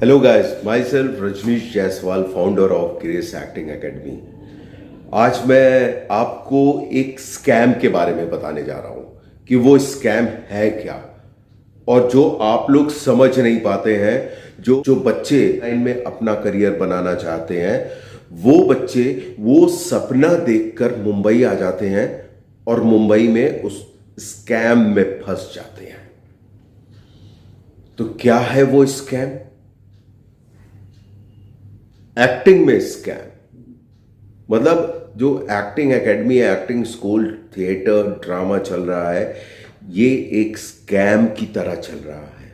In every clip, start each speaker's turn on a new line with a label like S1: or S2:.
S1: Hello guys, my self Rajneesh Jaiswal, founder of Grace acting academy. आज मैं आपको एक स्कैम के बारे में बताने जा रहा हूं कि वो स्कैम है क्या और जो आप लोग समझ नहीं पाते हैं। जो जो बच्चे इनमें अपना करियर बनाना चाहते हैं, वो बच्चे वो सपना देखकर मुंबई आ जाते हैं और मुंबई में उस स्कैम में फंस जाते हैं। तो क्या है वो स्कैम? एक्टिंग में स्कैम मतलब जो acting academy, acting school, theatre, drama चल रहा है, ये एक स्कैम की तरह चल रहा है।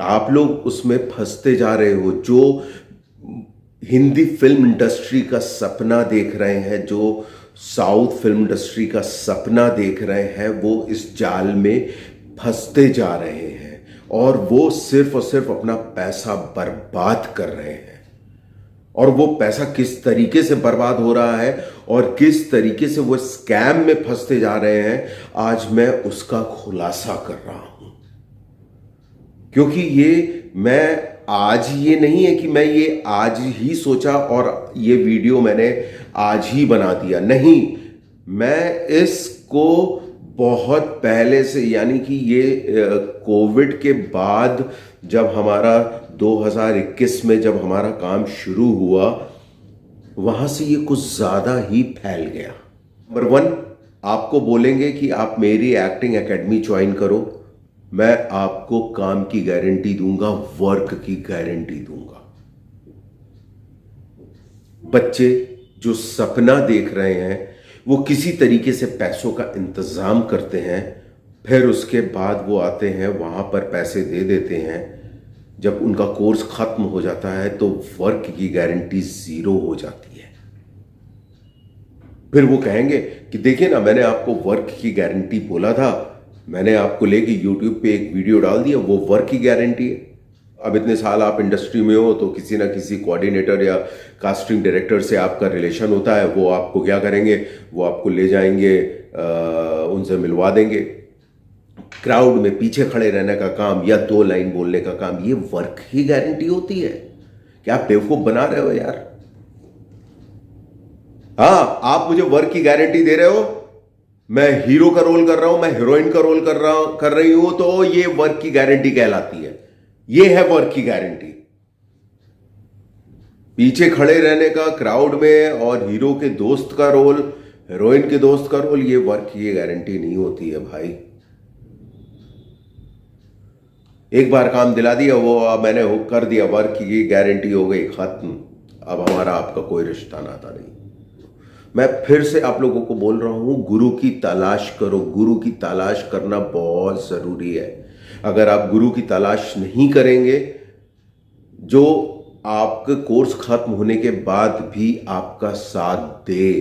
S1: आप लोग उसमें फंसते जा रहे हो। जो हिंदी फिल्म इंडस्ट्री का सपना देख रहे हैं, जो साउथ फिल्म इंडस्ट्री का सपना देख रहे हैं, वो इस जाल में फंसते जा रहे हैं और वो सिर्फ और सिर्फ अपना पैसा बर्बाद कर रहे हैं। और वो पैसा किस तरीके से बर्बाद हो रहा है और किस तरीके से वो स्कैम में फंसते जा रहे हैं, आज मैं उसका खुलासा कर रहा हूं। क्योंकि ये नहीं है कि मैं ये आज ही सोचा और ये वीडियो मैंने आज ही बना दिया। नहीं, मैं इसको बहुत पहले से, यानी कि ये कोविड के बाद जब हमारा 2021 में जब हमारा काम शुरू हुआ, वहां से ये कुछ ज्यादा ही फैल गया। नंबर 1, आपको बोलेंगे कि आप मेरी एक्टिंग एकेडमी ज्वाइन करो, मैं आपको काम की गारंटी दूंगा, वर्क की गारंटी दूंगा। बच्चे जो सपना देख रहे हैं, वो किसी तरीके से पैसों का इंतजाम करते हैं, फिर उसके बाद वो आते हैं, वहां पर पैसे दे देते हैं। जब उनका कोर्स खत्म हो जाता है तो वर्क की गारंटी 0 हो जाती है। फिर वो कहेंगे कि देखिए ना, मैंने आपको वर्क की गारंटी बोला था, मैंने आपको लेके यूट्यूब पे एक वीडियो डाल दिया, वो वर्क की गारंटी है। अब इतने साल आप इंडस्ट्री में हो तो किसी ना किसी कोऑर्डिनेटर या कास्टिंग डायरेक्टर से आपका रिलेशन होता है। वो आपको क्या करेंगे, वो आपको ले जाएंगे, उनसे मिलवा देंगे। क्राउड में पीछे खड़े रहने का काम या 2 लाइन बोलने का काम, ये वर्क की गारंटी होती है। क्या आप बेवकूफ बना रहे हो यार? हाँ, आप मुझे वर्क की गारंटी दे रहे हो, मैं हीरो का रोल कर रहा हूं, मैं हीरोइन का रोल कर रही हूं, तो ये वर्क की गारंटी कहलाती है। ये है वर्क की गारंटी। पीछे खड़े रहने का क्राउड में और हीरो के दोस्त का रोल, हीरोइन के दोस्त का रोल, ये वर्क की गारंटी नहीं होती है भाई। एक बार काम दिला दिया, वो मैंने कर दिया, वर्क की गारंटी हो गई, खत्म। अब हमारा आपका कोई रिश्ता नाता नहीं। मैं फिर से आप लोगों को बोल रहा हूं, गुरु की तलाश करो। गुरु की तलाश करना बहुत जरूरी है। अगर आप गुरु की तलाश नहीं करेंगे, जो आपके कोर्स खत्म होने के बाद भी आपका साथ दे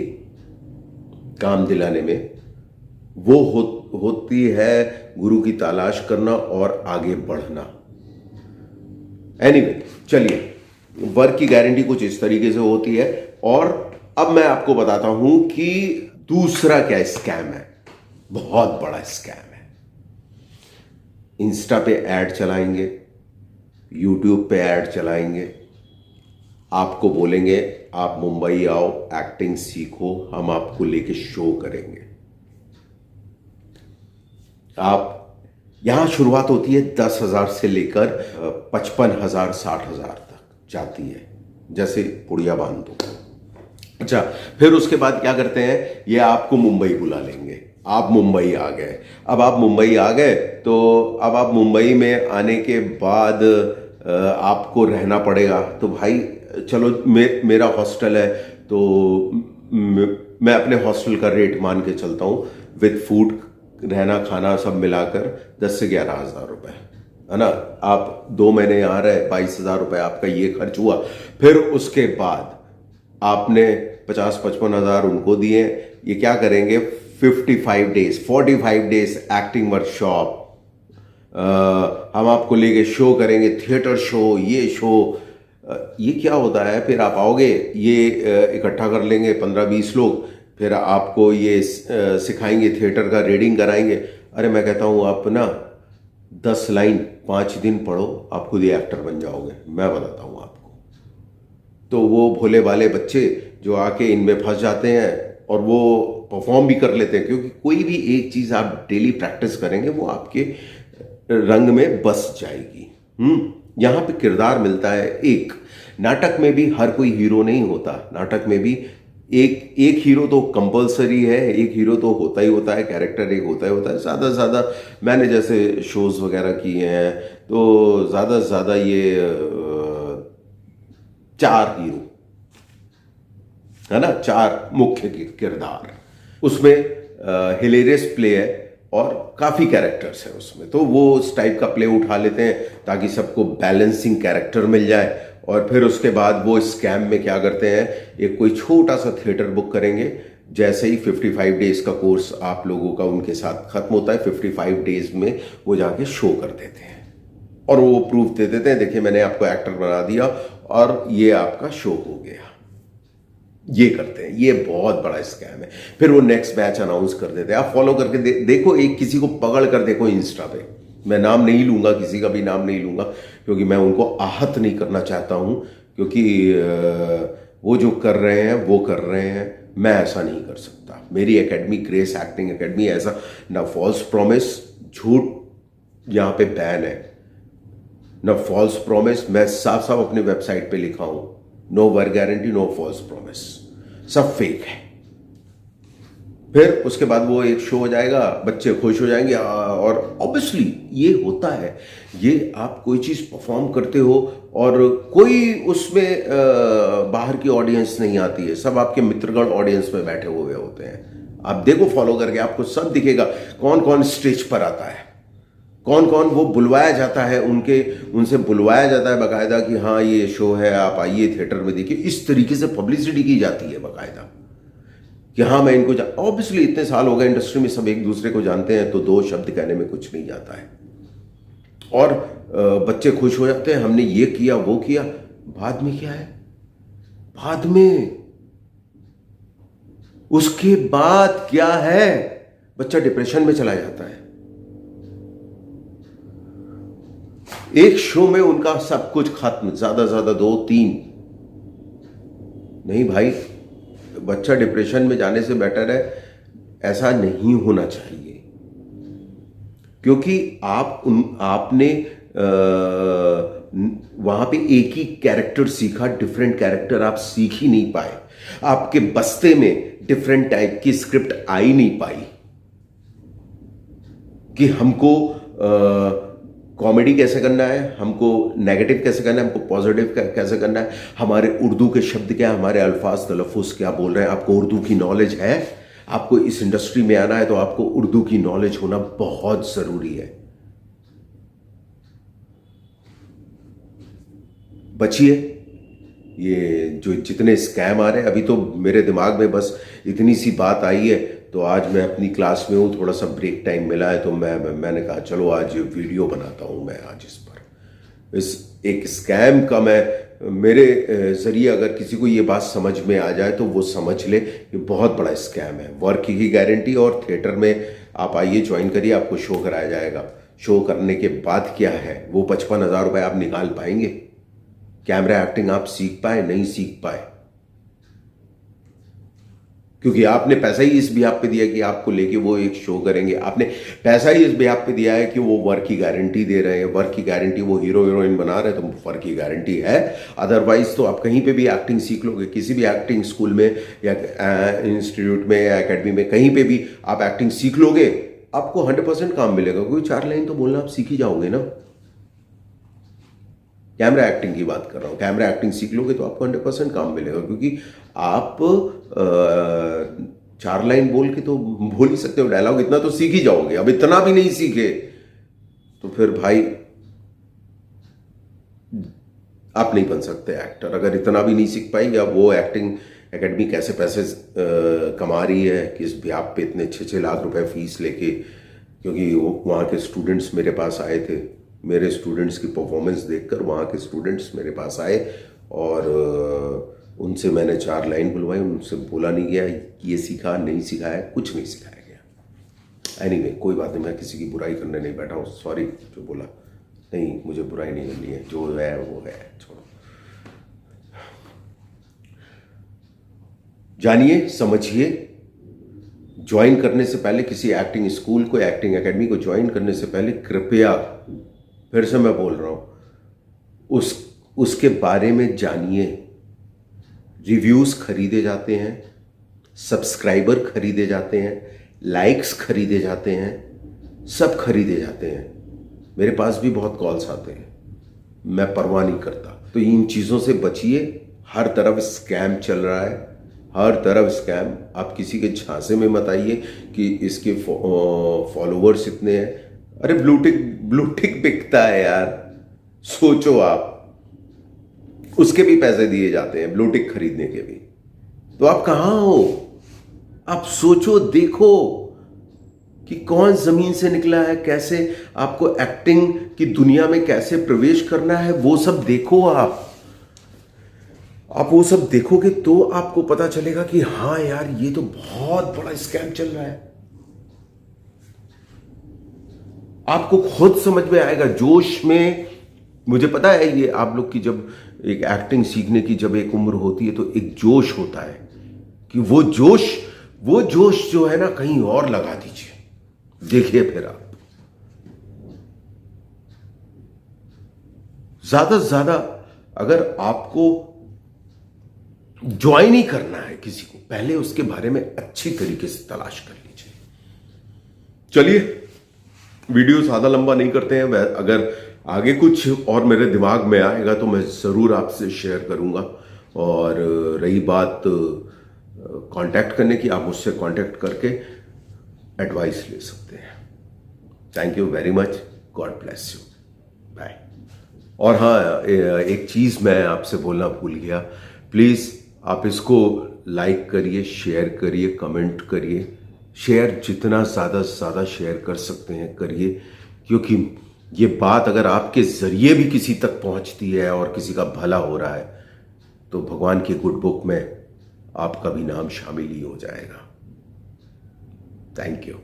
S1: काम दिलाने में, वो होती है गुरु की तलाश करना और आगे बढ़ना। एनीवे, चलिए, वर्क की गारंटी कुछ इस तरीके से होती है। और अब मैं आपको बताता हूं कि दूसरा क्या स्कैम है, बहुत बड़ा स्कैम है। इंस्टा पे ऐड चलाएंगे, यूट्यूब पे ऐड चलाएंगे, आपको बोलेंगे आप मुंबई आओ, एक्टिंग सीखो, हम आपको लेके शो करेंगे। आप यहां शुरुआत होती है 10,000 से लेकर 55,000 60,000 तक जाती है, जैसे पुड़िया बांध दो। अच्छा, फिर उसके बाद क्या करते हैं, ये आपको मुंबई बुला लेंगे। आप मुंबई आ गए। अब आप मुंबई आ गए तो अब आप मुंबई में आने के बाद आपको रहना पड़ेगा। तो भाई चलो, मेरा हॉस्टल है तो मैं अपने हॉस्टल का रेट मान के चलता हूँ, विद फूड, रहना खाना सब मिलाकर 10 से 11,000 रुपए, है ना। आप 2 महीने यहाँ रहे, 22,000 रुपए आपका ये खर्च हुआ। फिर उसके बाद आपने 50-55,000 उनको दिए। ये क्या करेंगे, 45 डेज एक्टिंग वर्कशॉप, हम आपको लेके शो करेंगे, थिएटर शो, ये शो। ये क्या होता है, फिर आप आओगे, ये इकट्ठा कर लेंगे 15-20 लोग, फिर आपको ये सिखाएंगे, थिएटर का रीडिंग कराएंगे। अरे मैं कहता हूँ आप ना 10 लाइन 5 दिन पढ़ो, आप खुद ही एक्टर बन जाओगे, मैं बताता हूँ आपको। तो वो भोले वाले बच्चे जो आके इनमें फंस जाते हैं और वो परफॉर्म भी कर लेते हैं, क्योंकि कोई भी एक चीज़ आप डेली प्रैक्टिस करेंगे वो आपके रंग में बस जाएगी। यहाँ पे किरदार मिलता है एक। नाटक में भी हर कोई हीरो नहीं होता, नाटक में भी एक एक हीरो तो कंपलसरी है, एक हीरो तो होता ही होता है, कैरेक्टर एक होता ही होता है। ज़्यादा से ज़्यादा मैंने जैसे शोज़ वगैरह किए हैं तो ज़्यादा से ज़्यादा ये 4 हीरो है ना, 4 मुख्य किरदार उसमें, हिलेरियस प्ले है और काफ़ी कैरेक्टर्स हैं उसमें, तो वो उस टाइप का प्ले उठा लेते हैं ताकि सबको बैलेंसिंग कैरेक्टर मिल जाए। और फिर उसके बाद वो स्कैम में क्या करते हैं, एक कोई छोटा सा थिएटर बुक करेंगे, जैसे ही 55 डेज का कोर्स आप लोगों का उनके साथ खत्म होता है, 55 डेज में वो जाके शो कर देते हैं और वो प्रूफ दे देते हैं, देखिए मैंने आपको एक्टर बना दिया और ये आपका शो हो गया। ये करते हैं, ये बहुत बड़ा स्कैम है। फिर वो नेक्स्ट बैच अनाउंस कर देते हैं, आप फॉलो करके देखो, एक किसी को पकड़ कर देखो इंस्टा पे, मैं नाम नहीं लूंगा, किसी का भी नाम नहीं लूंगा, क्योंकि मैं उनको आहत नहीं करना चाहता हूं, क्योंकि वो जो कर रहे हैं वो कर रहे हैं, मैं ऐसा नहीं कर सकता। मेरी एकेडमी ग्रेस एक्टिंग एकेडमी ऐसा ना फॉल्स प्रॉमिस, झूठ यहां पे बैन है, ना फॉल्स प्रॉमिस, मैं साफ साफ अपनी वेबसाइट पे लिखा हूं, no work guarantee, no false promise, सब फेक है। फिर उसके बाद वो एक शो हो जाएगा, बच्चे खुश हो जाएंगे, और ऑब्वियसली ये होता है, ये आप कोई चीज़ परफॉर्म करते हो और कोई उसमें बाहर की ऑडियंस नहीं आती है, सब आपके मित्रगण ऑडियंस में बैठे हुए होते हैं। आप देखो फॉलो करके, आपको सब दिखेगा कौन कौन स्टेज पर आता है, कौन कौन वो बुलवाया जाता है, उनसे बुलवाया जाता है बाकायदा कि हाँ ये शो है, आप आइए थिएटर में देखिए। इस तरीके से पब्लिसिटी की जाती है बाकायदा कि हाँ मैं इनको ऑब्वियसली इतने साल हो गए इंडस्ट्री में, सब एक दूसरे को जानते हैं, तो 2 शब्द कहने में कुछ नहीं जाता है और बच्चे खुश हो जाते हैं, हमने ये किया वो किया। बाद में क्या है, बाद में उसके बाद क्या है, बच्चा डिप्रेशन में चला जाता है। एक शो में उनका सब कुछ खत्म, ज्यादा ज्यादा 2-3 नहीं भाई, बच्चा डिप्रेशन में जाने से बेटर है, ऐसा नहीं होना चाहिए, क्योंकि आपने वहां पे एक ही कैरेक्टर सीखा, डिफरेंट कैरेक्टर आप सीख ही नहीं पाए, आपके बस्ते में डिफरेंट टाइप की स्क्रिप्ट आ ही नहीं पाई कि हमको कॉमेडी कैसे करना है, हमको नेगेटिव कैसे करना है, हमको पॉजिटिव कैसे करना है, हमारे उर्दू के शब्द क्या, हमारे अल्फाज तलफ़ुज़ क्या बोल रहे हैं। आपको उर्दू की नॉलेज है, आपको इस इंडस्ट्री में आना है तो आपको उर्दू की नॉलेज होना बहुत ज़रूरी है। बचिए, ये जो जितने स्कैम आ रहे हैं, अभी तो मेरे दिमाग में बस इतनी सी बात आई है, तो आज मैं अपनी क्लास में हूँ, थोड़ा सा ब्रेक टाइम मिला है, तो मैंने कहा चलो आज वीडियो बनाता हूँ मैं आज इस पर, इस एक स्कैम का मैं मेरे ज़रिए अगर किसी को ये बात समझ में आ जाए तो वो समझ ले कि बहुत बड़ा स्कैम है। वर्क की गारंटी, और थिएटर में आप आइए, ज्वाइन करिए, आपको शो कराया जाएगा। शो करने के बाद क्या है, वो 55,000 रुपये आप निकाल पाएंगे? कैमरा एक्टिंग आप सीख पाए, नहीं सीख पाए, क्योंकि आपने पैसा ही इस बिहाफ पे दिया कि आपको लेके वो एक शो करेंगे, आपने पैसा ही इस बिहाफ पे दिया है कि वो वर्क की गारंटी दे रहे हैं, वर्क की गारंटी, वो हीरो हीरोइन बना रहे हैं तो वर्क की गारंटी है। अदरवाइज तो आप कहीं पे भी एक्टिंग सीख लोगे, किसी भी एक्टिंग स्कूल में या इंस्टीट्यूट में या एकेडमी में, कहीं पे भी आप एक्टिंग सीख लोगे, आपको 100% काम मिलेगा, क्योंकि 4 लाइन तो बोलना आप सीख ही जाओगे ना। कैमरा एक्टिंग की बात कर रहा हूँ, कैमरा एक्टिंग सीख लोगे तो आपको 100% काम मिलेगा, क्योंकि आप 4 लाइन बोल के तो बोल ही सकते हो डायलॉग, इतना तो सीख ही जाओगे। अब इतना भी नहीं सीखे तो फिर भाई आप नहीं बन सकते एक्टर। अगर इतना भी नहीं सीख पाई, या वो एक्टिंग एकेडमी कैसे पैसे कमा रही है कि इस ब्याप पे इतने 6-6 लाख रुपए फीस लेके, क्योंकि वहाँ के स्टूडेंट्स मेरे पास आए थे, मेरे स्टूडेंट्स की परफॉर्मेंस देखकर वहाँ के स्टूडेंट्स मेरे पास आए और उनसे मैंने 4 लाइन बुलवाई, उनसे बोला नहीं गया ये सीखा, नहीं सिखाया, कुछ नहीं सिखाया गया। एनीवे कोई बात नहीं, मैं किसी की बुराई करने नहीं बैठा हूँ, सॉरी जो बोला नहीं, मुझे बुराई नहीं करनी है, जो है वो है, छोड़ो। जानिए, समझिए। ज्वाइन करने से पहले किसी एक्टिंग स्कूल को, एक्टिंग एकेडमी को ज्वाइन करने से पहले कृपया, फिर से मैं बोल रहा हूं, उसके बारे में जानिए। रिव्यूज खरीदे जाते हैं, सब्सक्राइबर खरीदे जाते हैं, लाइक्स खरीदे जाते हैं, सब खरीदे जाते हैं। मेरे पास भी बहुत कॉल्स आते हैं, मैं परवाह नहीं करता। तो इन चीज़ों से बचिए। हर तरफ स्कैम चल रहा है, हर तरफ स्कैम। आप किसी के झांसे में मत आइए कि इसके फॉलोवर्स इतने हैं। अरे ब्लूटिक बिकता है यार, सोचो आप, उसके भी पैसे दिए जाते हैं, ब्लूटिक खरीदने के भी। तो आप कहां हो? आप सोचो, देखो कि कौन जमीन से निकला है, कैसे आपको एक्टिंग की दुनिया में कैसे प्रवेश करना है, वो सब देखो। आप वो सब देखोगे तो आपको पता चलेगा कि हाँ यार, ये तो बहुत बड़ा स्कैम चल रहा है। आपको खुद समझ में आएगा, जोश में। मुझे पता है, ये आप लोग की जब एक एक्टिंग सीखने की जब एक उम्र होती है तो एक जोश होता है कि वो जोश जो है ना, कहीं और लगा दीजिए। देखिए, फिर आप ज्यादा से ज्यादा अगर आपको ज्वाइन ही करना है किसी को, पहले उसके बारे में अच्छी तरीके से तलाश कर लीजिए। चलिए, वीडियो ज्यादा लंबा नहीं करते हैं। अगर आगे कुछ और मेरे दिमाग में आएगा तो मैं जरूर आपसे शेयर करूंगा। और रही बात कांटेक्ट करने की, आप मुझसे कांटेक्ट करके एडवाइस ले सकते हैं। Thank you very much, God bless you, bye. और हाँ, एक चीज मैं आपसे बोलना भूल गया, प्लीज आप इसको लाइक करिए, शेयर करिए, कमेंट करिए। शेयर जितना ज़्यादा से ज़्यादा शेयर कर सकते हैं करिए, क्योंकि ये बात अगर आपके ज़रिए भी किसी तक पहुंचती है और किसी का भला हो रहा है तो भगवान की गुड बुक में आपका भी नाम शामिल ही हो जाएगा। Thank you.